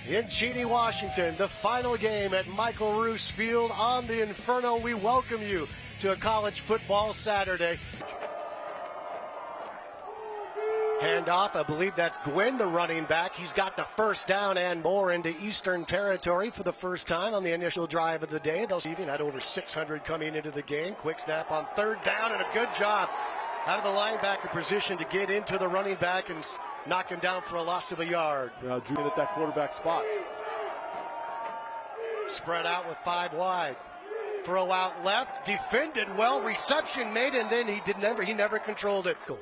In Cheney, Washington, the final game at Michael Roos Field on the Inferno. We welcome you to a college football Saturday. Handoff, I believe that's Gwynn, the running back. He's got the first down and more into Eastern Territory for the first time on the initial drive of the day. They'll see had over 600 coming into the game. Quick snap on third down and a good job out of the linebacker position to get into the running back and knock him down for a loss of a yard. Drew at that quarterback spot. Spread out with 5 wide. Throw out left, defended well, reception made, and then he never controlled it. Cool.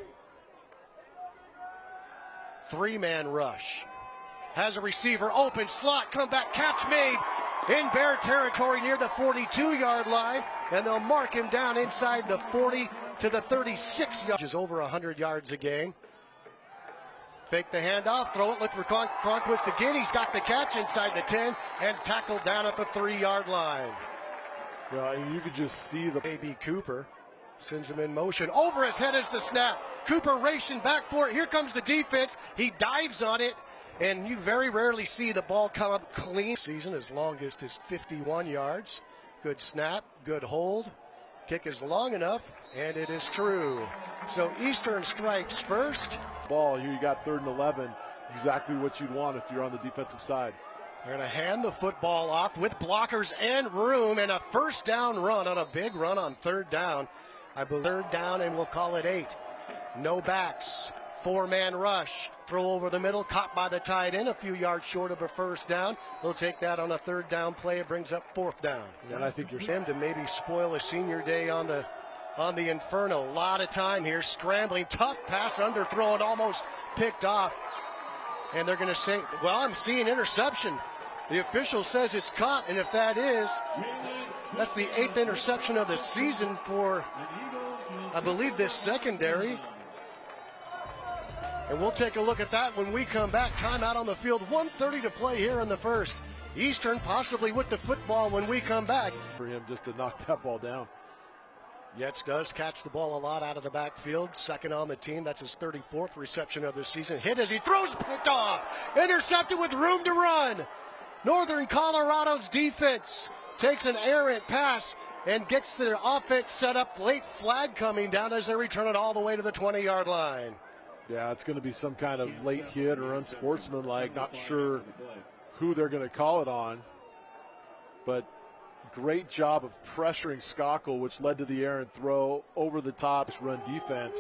3-man rush. Has a receiver open, slot, come back, catch made in Bear territory near the 42-yard line, and they'll mark him down inside the 40 to the 36 yards. Is over 100 yards a game. Fake the handoff, throw it, look for Cronquist again. He's got the catch inside the 10 and tackled down at the 3-yard line. Well, you could just see the A.B. Cooper sends him in motion. Over his head is the snap. Cooper racing back for it. Here comes the defense. He dives on it, and you very rarely see the ball come up clean. Season as longest is 51 yards. Good snap, good hold. Kick is long enough, and it is true. So Eastern strikes first. Ball here, you got 3rd and 11. Exactly what you'd want if you're on the defensive side. They're going to hand the football off with blockers and room, and a first down run on a big run on 3rd down. I believe 3rd down, and we'll call it 8. No backs. 4-man rush. Throw over the middle, caught by the tight end, a few yards short of a first down. They'll take that on a 3rd down play. It brings up 4th down. And I think you're him to maybe spoil a senior day on the Inferno. A lot of time here, scrambling, tough pass, underthrown, almost picked off. And they're going to say, well, I'm seeing interception. The official says it's caught, and if that is, that's the 8th interception of the season for, I believe, this secondary. And we'll take a look at that when we come back. Timeout on the field, 1:30 to play here in the first. Eastern possibly with the football when we come back. For him just to knock that ball down. Yates does catch the ball a lot out of the backfield. Second on the team. That's his 34th reception of the season. Hit as he throws, picked off. Intercepted with room to run. Northern Colorado's defense takes an errant pass and gets their offense set up. Late flag coming down as they return it all the way to the 20-yard line. Yeah, it's going to be some kind of late hit or unsportsmanlike. Not sure who they're going to call it on. But great job of pressuring Schakel, which led to the errant throw over the top run defense.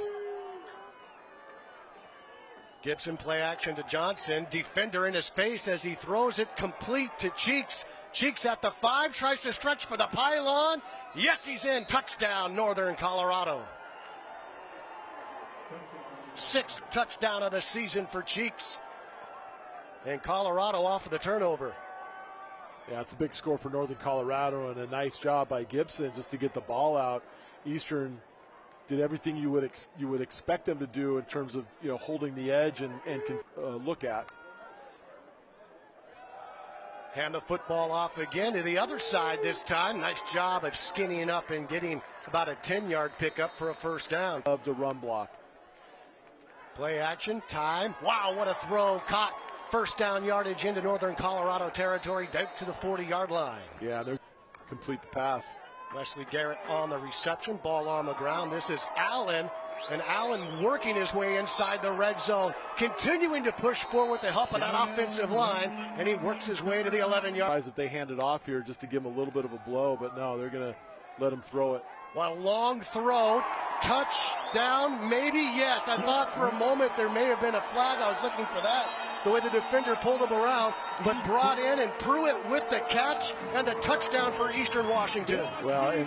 Gibson play action to Johnson. Defender in his face as he throws it complete to Cheeks. Cheeks at the 5, tries to stretch for the pylon. Yes, he's in. Touchdown, Northern Colorado. 6th touchdown of the season for Cheeks. And Colorado off of the turnover. Yeah, it's a big score for Northern Colorado and a nice job by Gibson just to get the ball out. Eastern did everything you would expect them to do in terms of holding the edge and can look at. Hand the football off again to the other side this time. Nice job of skinnying up and getting about a 10-yard pickup for a first down. Of the run block. Play action, time. Wow, what a throw. Caught. First down yardage into Northern Colorado territory, down to the 40-yard line. Yeah, they're complete the pass. Wesley Garrett on the reception, ball on the ground. This is Allen, and Allen working his way inside the red zone, continuing to push forward with the help of that offensive line, and he works his way to the 11-yard. If they hand it off here just to give him a little bit of a blow, but no, they're going to let him throw it. Well, long throw, touchdown, maybe, yes. I thought for a moment there may have been a flag. I was looking for that, the way the defender pulled him around, but brought in and Pruitt with the catch and the touchdown for Eastern Washington. Well, and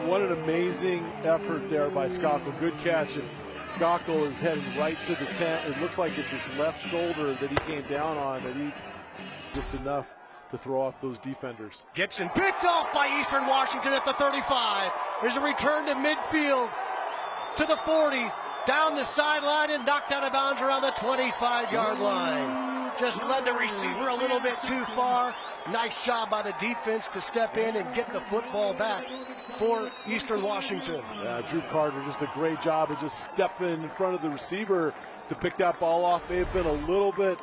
what an amazing effort there by Schakel. Good catch. And Schakel is heading right to the tent. It looks like it's his left shoulder that he came down on, that he's just enough to throw off those defenders. Gibson picked off by Eastern Washington at the 35. There's a return to midfield to the 40. Down the sideline and knocked out of bounds around the 25-yard line. Just led the receiver a little bit too far. Nice job by the defense to step in and get the football back for Eastern Washington. Yeah, Drew Carter, just a great job of just stepping in front of the receiver to pick that ball off. May have been a little bit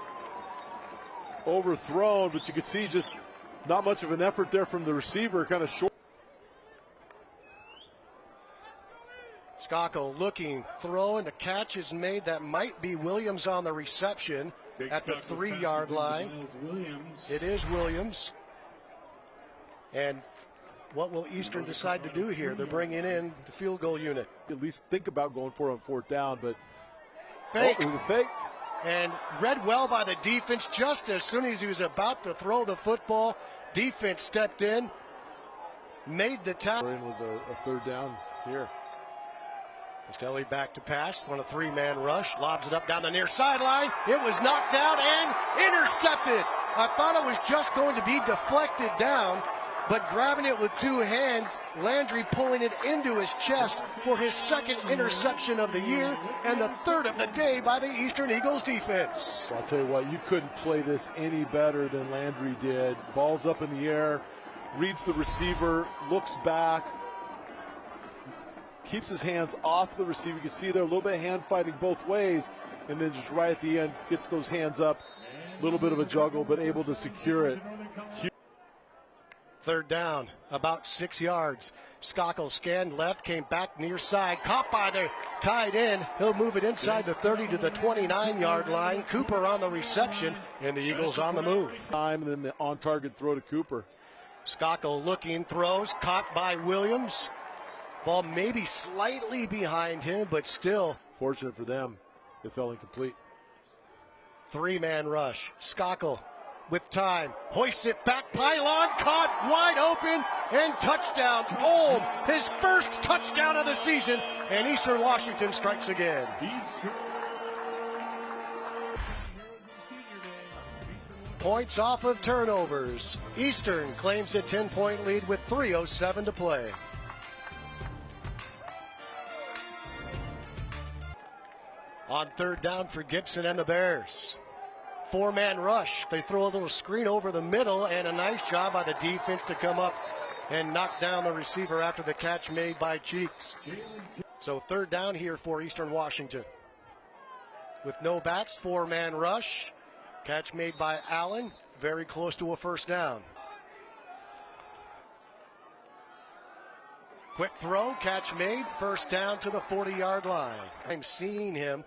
overthrown, but you can see just not much of an effort there from the receiver, kind of short. Schakel looking, throw, and the catch is made. That might be Williams on the reception at the 3-yard line. It is Williams. And what will Eastern decide to do here? They're bringing in the field goal unit. At least think about going for it on 4th down, but fake. Oh, it was a fake. And read well by the defense. Just as soon as he was about to throw the football, defense stepped in, made the tackle. We're in with a 3rd down here. Costelli back to pass on a 3-man rush, lobs it up down the near sideline. It was knocked down and intercepted. I thought it was just going to be deflected down, but grabbing it with 2 hands, Landry pulling it into his chest for his 2nd interception of the year and the 3rd of the day by the Eastern Eagles defense. So I'll tell you what, you couldn't play this any better than Landry did. Ball's up in the air, reads the receiver, looks back, keeps his hands off the receiver. You can see there a little bit of hand fighting both ways, and then just right at the end gets those hands up. A little bit of a juggle, but able to secure it. 3rd down, about 6 yards. Schakel scanned left, came back near side, caught by the tight end. He'll move it inside the 30 to the 29-yard line. Cooper on the reception, and the Eagles on the move. Time, and then the on-target throw to Cooper. Schakel looking, throws, caught by Williams. Ball maybe slightly behind him, but still. Fortunate for them, it fell incomplete. 3-man rush. Schakel with time, hoists it back, pylon, caught wide open, and touchdown. Olm, his first touchdown of the season, and Eastern Washington strikes again. Points off of turnovers. Eastern claims a 10-point lead with 3:07 to play. On 3rd down for Gibson and the Bears. 4-man rush. They throw a little screen over the middle, and a nice job by the defense to come up and knock down the receiver after the catch made by Cheeks. So 3rd down here for Eastern Washington. With no backs, 4-man rush. Catch made by Allen, very close to a 1st down. Quick throw, catch made, 1st down to the 40-yard line. I'm seeing him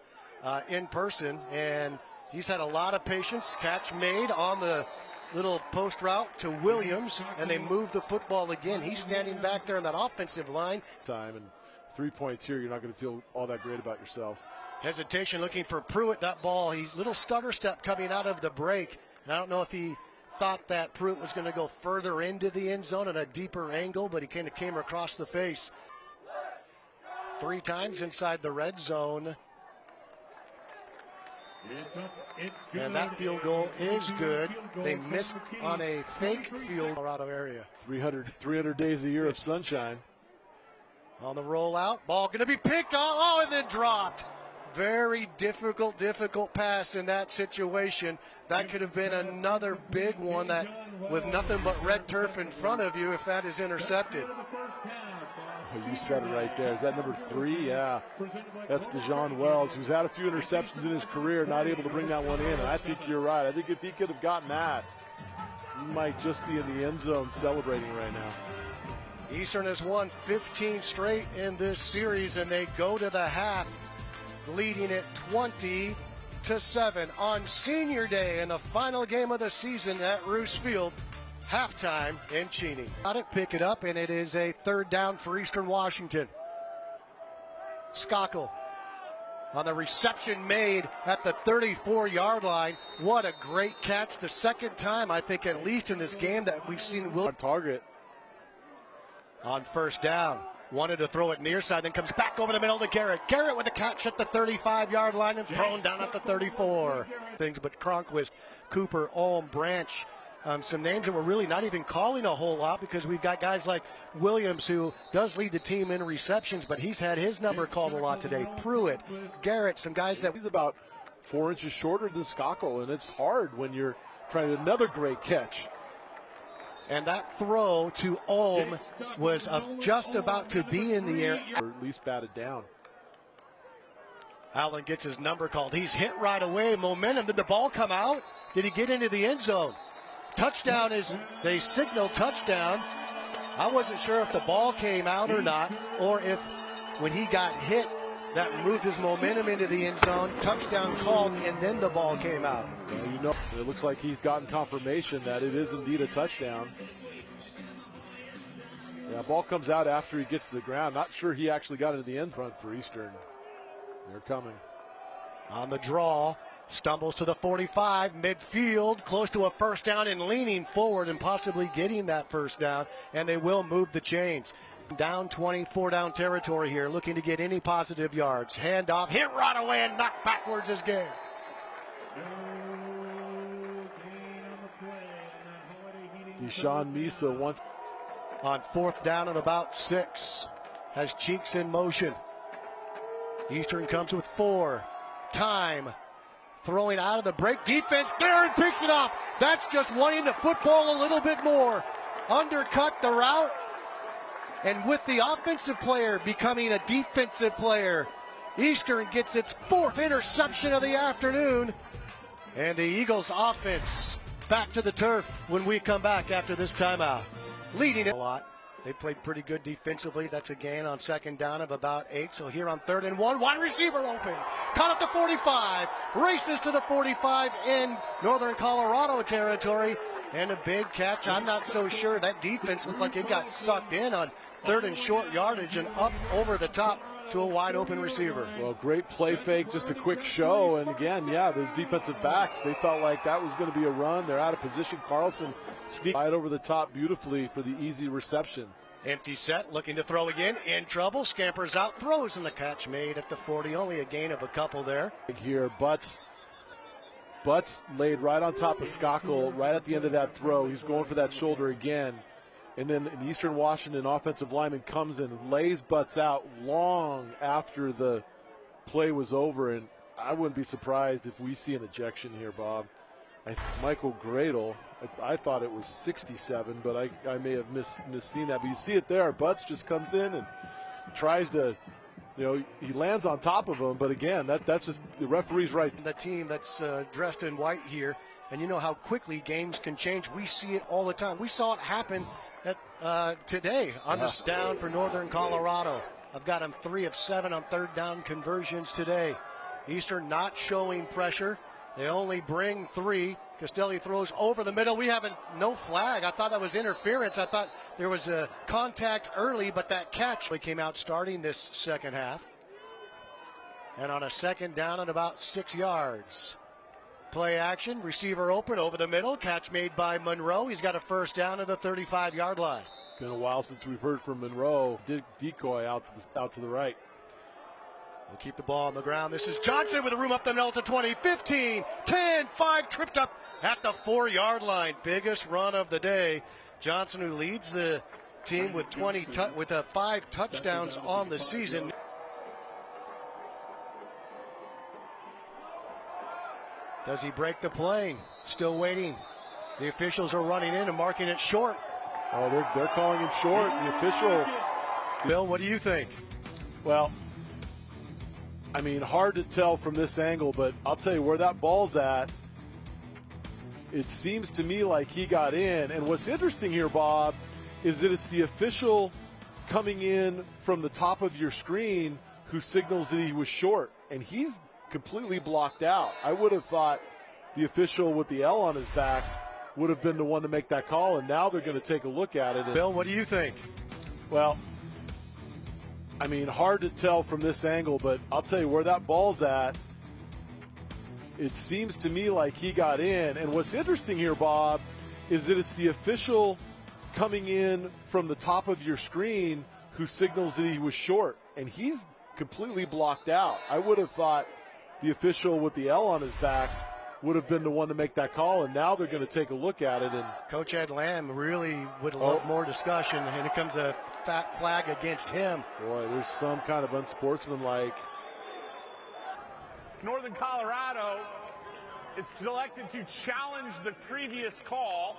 in person, and he's had a lot of patience. Catch made on the little post route to Williams, and they move the football again. He's standing back there on that offensive line. Time, and 3 points here, you're not going to feel all that great about yourself. Hesitation looking for Pruitt. That ball, he little stutter step coming out of the break. And I don't know if he thought that Pruitt was going to go further into the end zone at a deeper angle, but he kind of came across the face. 3 times inside the red zone. And that field goal is good. They missed on a fake field Colorado area. 300 days a year of sunshine. On the rollout, ball going to be picked off, oh, and then dropped. Very difficult pass in that situation. That could have been another big one that with nothing but red turf in front of you if that is intercepted. Oh, you said it right there. Is that number 3? Yeah. That's DeJon Wells, who's had a few interceptions in his career, not able to bring that one in. And I think you're right. I think if he could have gotten that, he might just be in the end zone celebrating right now. Eastern has won 15 straight in this series, and they go to the half, leading it 20-7 on Senior Day in the final game of the season at Roos Field. Halftime in Cheney. Got it, pick it up, and it is a 3rd down for Eastern Washington. Schakel on the reception made at the 34-yard line. What a great catch. The 2nd time, I think, at least in this game that we've seen Will. Target. On 1st down. Wanted to throw it near side, then comes back over the middle to Garrett. Garrett with a catch at the 35-yard line and thrown down at the 34. Things but Cronquist, Cooper, Olm, Branch. Some names that we're really not even calling a whole lot because we've got guys like Williams, who does lead the team in receptions, but he's had his number called a lot today. Pruitt, Garrett, some guys that... He's about 4 inches shorter than Schakel, and it's hard when you're trying to another great catch. And that throw to Olm was just about to be in the air. Or at least batted down. Allen gets his number called. He's hit right away. Momentum. Did the ball come out? Did he get into the end zone? Touchdown is, they signal touchdown. I wasn't sure if the ball came out or not, or if when he got hit, that moved his momentum into the end zone, touchdown called, and then the ball came out. Well, you know, it looks like he's gotten confirmation that it is indeed a touchdown. Yeah, ball comes out after he gets to the ground. Not sure he actually got into the end front for Eastern. They're coming. On the draw, stumbles to the 45, midfield, close to a first down and leaning forward and possibly getting that first down, and they will move the chains. Down 24 down territory here, looking to get any positive yards. Hand off, hit right away and knocked backwards is game. Deshaun Misa once on fourth down and about 6. Has Cheeks in motion. Eastern comes with 4. Time. Throwing out of the break. Defense there and picks it off. That's just wanting the football a little bit more. Undercut the route. And with the offensive player becoming a defensive player, Eastern gets its 4th interception of the afternoon. And the Eagles offense back to the turf when we come back after this timeout. Leading it a lot. They played pretty good defensively. That's a gain on second down of about 8. So here on 3rd and 1, wide receiver open. Caught at the 45. Races to the 45 in Northern Colorado territory. And a big catch. I'm not so sure. That defense looked like it got sucked in on 3rd and short yardage and up over the top to a wide open receiver. Well, great play fake, just a quick show. And again, yeah, those defensive backs, they felt like that was going to be a run. They're out of position. Carlson sneaked right over the top beautifully for the easy reception. Empty set, looking to throw again, in trouble, scampers out, throws, and the catch made at the 40. Only a gain of a couple there. Here, Butts laid right on top of Schakel right at the end of that throw. He's going for that shoulder again. And then an Eastern Washington offensive lineman comes in and lays Butts out long after the play was over. And I wouldn't be surprised if we see an ejection here, Bob. Michael Gradle, I thought it was 67, but I may have misseen that. But you see it there. Butts just comes in and tries to, he lands on top of him. But again, that's just the referee's right. The team that's dressed in white here, and you know how quickly games can change. We see it all the time. We saw it happen today on this down for Northern Colorado. I've got them 3 of 7 on 3rd down conversions today. Eastern not showing pressure. They only bring 3. Castelli throws over the middle. We have no flag. I thought that was interference. I thought there was a contact early, but that catch came out starting this second half. And on a 2nd down and about 6 yards. Play action, receiver open over the middle. Catch made by Monroe. He's got a first down at the 35-yard line. Been a while since we've heard from Monroe. Decoy out to the right. They'll keep the ball on the ground. This is Johnson with a room up the middle to 20, 15, 10, 5, tripped up at the 4-yard line. Biggest run of the day. Johnson, who leads the team with 5 touchdowns on the season. Does he break the play? Still waiting. The officials are running in and marking it short. Oh, they're calling it short. The official. Bill, what do you think? Well, I mean, hard to tell from this angle, but I'll tell you where that ball's at. It seems to me like he got in. And what's interesting here, Bob, is that it's the official coming in from the top of your screen who signals that he was short. And he's completely blocked out. I would have thought the official with the L on his back would have been the one to make that call, and now they're going to take a look at it. Bill, what do you think? Well, I mean, hard to tell from this angle, but I'll tell you where that ball's at. It seems to me like he got in. And what's interesting here, Bob, is that it's the official coming in from the top of your screen who signals that he was short, and he's completely blocked out. I would have thought the official with the L on his back would have been the one to make that call, and now they're going to take a look at it. And Coach Ed Lamb really would love more discussion, and it comes a fat flag against him. Boy, there's some kind of unsportsmanlike. Northern Colorado is selected to challenge the previous call.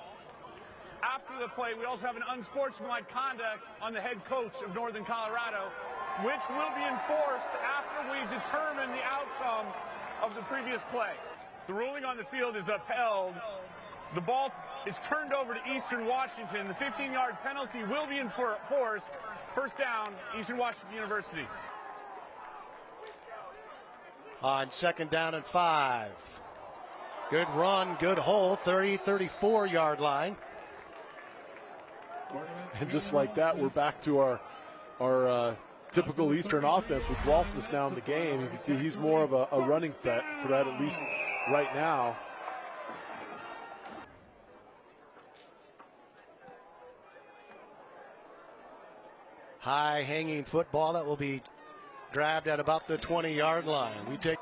After the play, we also have an unsportsmanlike conduct on the head coach of Northern Colorado, which will be enforced after we determine the outcome of the previous play. The ruling on the field is upheld. The ball is turned over to Eastern Washington. The 15-yard penalty will be enforced. First down, Eastern Washington University. On 2nd down and 5. Good run, good hole, 34-yard line. And just like that, we're back to our typical Eastern offense with Waltness now in the game. You can see he's more of a running threat, at least right now. High hanging football that will be grabbed at about the 20-yard line. We take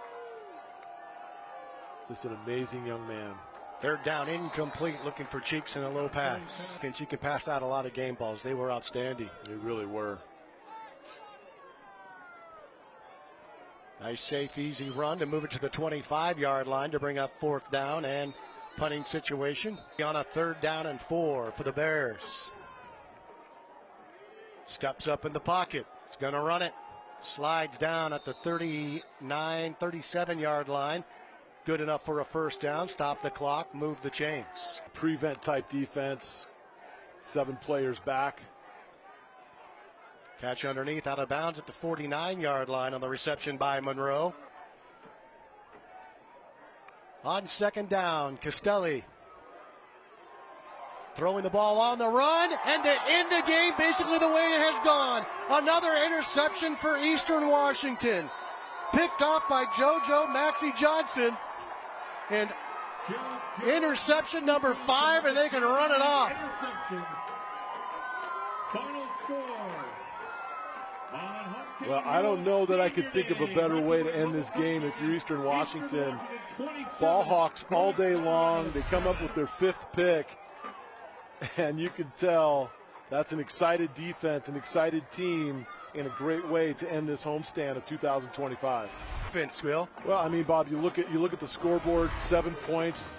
just an amazing young man. 3rd down, incomplete, looking for Cheeks in a low pass. And she can pass out a lot of game balls. They were outstanding. They really were. Nice, safe, easy run to move it to the 25-yard line to bring up 4th down and punting situation. On a 3rd down and 4 for the Bears. Steps up in the pocket. He's going to run it. Slides down at the 37-yard line. Good enough for a 1st down. Stop the clock, move the chains. Prevent type defense. 7 players back. Catch underneath, out of bounds at the 49-yard line on the reception by Monroe. On 2nd down, Castelli throwing the ball on the run, and to end the game basically the way it has gone. Another interception for Eastern Washington. Picked off by JoJo Maxie Johnson. And interception number 5, and they can run it off. Final score. Well, I don't know that I could think of a better way to end this game if you're Eastern Washington. Ball hawks all day long. They come up with their 5th pick, and you can tell that's an excited defense, an excited team, and a great way to end this homestand of 2025. Defense, Will. Well, I mean, Bob, you look at the scoreboard, 7 points,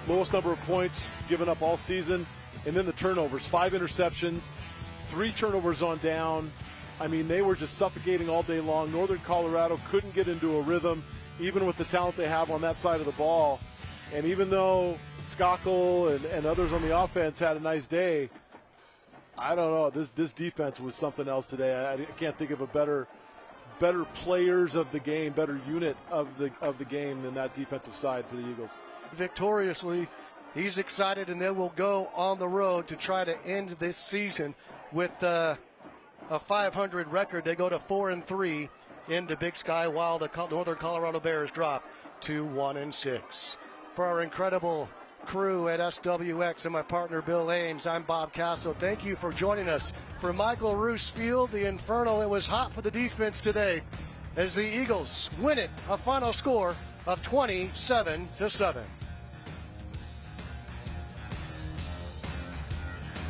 lowest number of points given up all season, and then the turnovers, 5 interceptions, 3 turnovers on down. I mean, they were just suffocating all day long. Northern Colorado couldn't get into a rhythm, even with the talent they have on that side of the ball. And even though Schakel and others on the offense had a nice day, I don't know. This defense was something else today. I can't think of a better players of the game, better unit of the game than that defensive side for the Eagles. Victoriously, he's excited, and they will go on the road to try to end this season with a 500 record. They go to 4-3 in the Big Sky, while the Northern Colorado Bears drop to 1-6. For our incredible crew at SWX and my partner Bill Ames, I'm Bob Castle. Thank you for joining us. For Michael Roos Field, the Inferno, it was hot for the defense today as the Eagles win it, a final score of 27-7.